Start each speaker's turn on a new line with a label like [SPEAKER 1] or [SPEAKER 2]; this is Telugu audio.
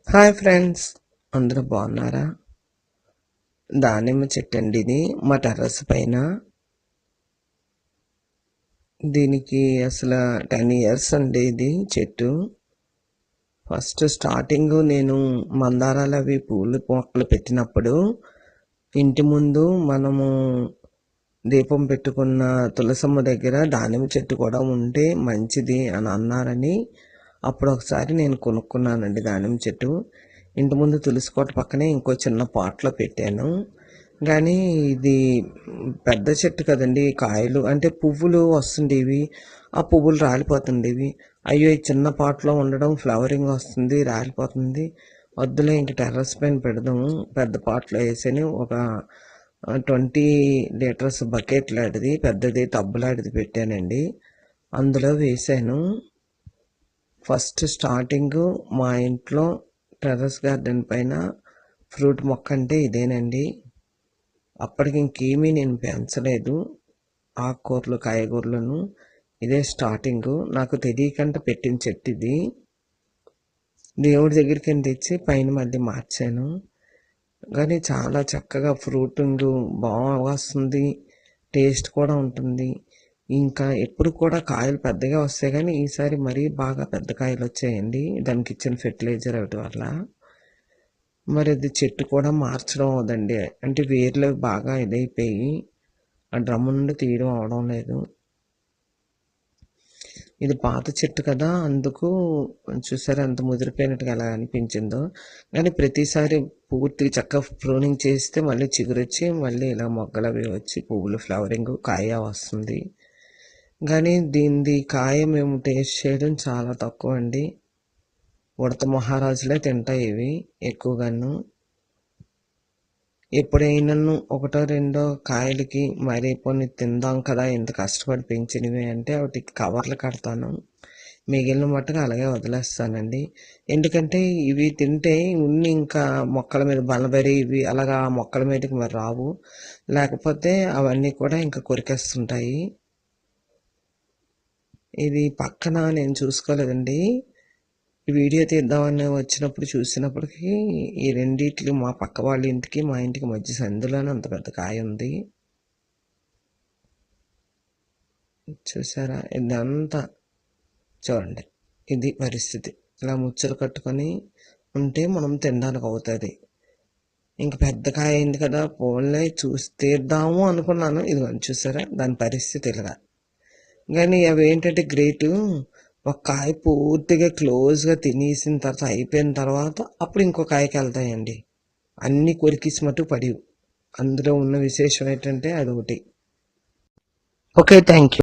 [SPEAKER 1] హాయ్ ఫ్రెండ్స్, అందరూ బాగున్నారా? దానిమ్మ చెట్టు అండి ఇది మా టెర్రస్ పైన. దీనికి అసలు 10 years అండి ఇది చెట్టు. ఫస్ట్ స్టార్టింగ్ నేను మందారాలు అవి పూలు మొక్కలు పెట్టినప్పుడు ఇంటి ముందు మనము దీపం పెట్టుకున్న తులసమ్మ దగ్గర దానిమ్మ చెట్టు కూడా ఉంటే మంచిది అని అన్నారని అప్పుడు ఒకసారి నేను కొనుక్కున్నానండి దానిమ్మ చెట్టు. ఇంటి ముందు తులసి కోట పక్కనే ఇంకో చిన్న పాట్లో పెట్టాను. కానీ ఇది పెద్ద చెట్టు కదండి, కాయలు అంటే పువ్వులు వస్తుండేవి, ఆ పువ్వులు రాలిపోతుండేవి. అయ్యో ఈ చిన్న పాట్లో ఉండడం ఫ్లవరింగ్ వస్తుంది, రాలిపోతుంది, వద్దులే ఇంక టెర్రస్ పైన పెడదాము, పెద్ద పాట్లో వేసాను. ఒక 20 లీటర్స్ బకెట్ లాంటిది పెద్దది టబ్బు లాంటిది పెట్టానండి, అందులో వేసాను. ఫస్ట్ స్టార్టింగ్ మా ఇంట్లో టెర్రస్ గార్డెన్ పైన ఫ్రూట్ మొక్క అంటే ఇదేనండి. అప్పటికి ఇంకేమీ నేను పెంచలేదు, ఆకుకూరలు కాయగూరలను. ఇదే స్టార్టింగ్, నాకు తెలియకుండా పెట్టిన చెట్టు ఇది. దేవుడి దగ్గరికి తెచ్చి పైన మళ్ళీ మార్చాను. కానీ చాలా చక్కగా ఫ్రూటింగ్ బాగా వస్తుంది, టేస్ట్ కూడా ఉంటుంది. ఇంకా ఎప్పుడు కూడా కాయలు పెద్దగా వస్తాయి, కానీ ఈసారి మరీ బాగా పెద్ద కాయలు వచ్చాయండి దానికి ఇచ్చిన ఫెర్టిలైజర్ ఒకటి వల్ల. మరి అది చెట్టు కూడా మార్చడం అవదండి, అంటే వేర్లు బాగా ఇదైపోయి ఆ డ్రమ్ము నుండి తీయడం అవడం లేదు. ఇది పాత చెట్టు కదా, అందుకు చూసారా ఎంత ముదిరిపోయినట్టుగా ఎలా అనిపించిందో. కానీ ప్రతిసారి పూర్తిగా చక్కగా ప్రూనింగ్ చేస్తే మళ్ళీ చిగురొచ్చి మళ్ళీ ఇలా మొగ్గలు అవి వచ్చి పువ్వులు ఫ్లవరింగ్ కాయ వస్తుంది. కానీ దీనిది కాయ మేము టేస్ట్ చేయడం చాలా తక్కువ అండి. ఉడత మహారాజులే తింటాయి ఇవి ఎక్కువగాను. ఎప్పుడైనాను ఒకటో రెండో కాయలకి మరి కొన్ని తిందాం కదా ఇంత కష్టపడి పెంచినవి అంటే వాటికి కవర్లు కడతాను, మిగిలిన మట్టుగా అలాగే వదిలేస్తానండి. ఎందుకంటే ఇవి తింటే ఉన్ని ఇంకా మొక్కల మీద బలబరి ఇవి అలాగా మొక్కల మీదకి మరి రావు, లేకపోతే అవన్నీ కూడా ఇంకా కొరికేస్తుంటాయి. ఇది పక్కన నేను చూసుకోలేదండి, ఈ వీడియో తీద్దామని వచ్చినప్పుడు చూసినప్పటికీ ఈ రెండిట్లు మా పక్క వాళ్ళ ఇంటికి మా ఇంటికి మధ్య సందులోనే అంత పెద్ద కాయ ఉంది. చూసారా, ఇదంతా చూడండి, ఇది పరిస్థితి. ఇలా ముచ్చలు కట్టుకొని ఉంటే మనం తినడానికి అవుతుంది. ఇంక పెద్ద కాయ అయింది కదా, పోన్లే చూసి తీద్దాము అనుకున్నాను. ఇది చూసారా దాని పరిస్థితి ఇలాగా. కానీ అవి ఏంటంటే గ్రేటు, ఒక కాయ పూర్తిగా క్లోజ్గా తినేసిన తర్వాత అయిపోయిన తర్వాత అప్పుడు ఇంకో కాయకి వెళ్తాయండి. అన్నీ కొరికిసి మటు పడివు. అందులో ఉన్న విశేషం ఏంటంటే అదొకటి. Okay, thank you.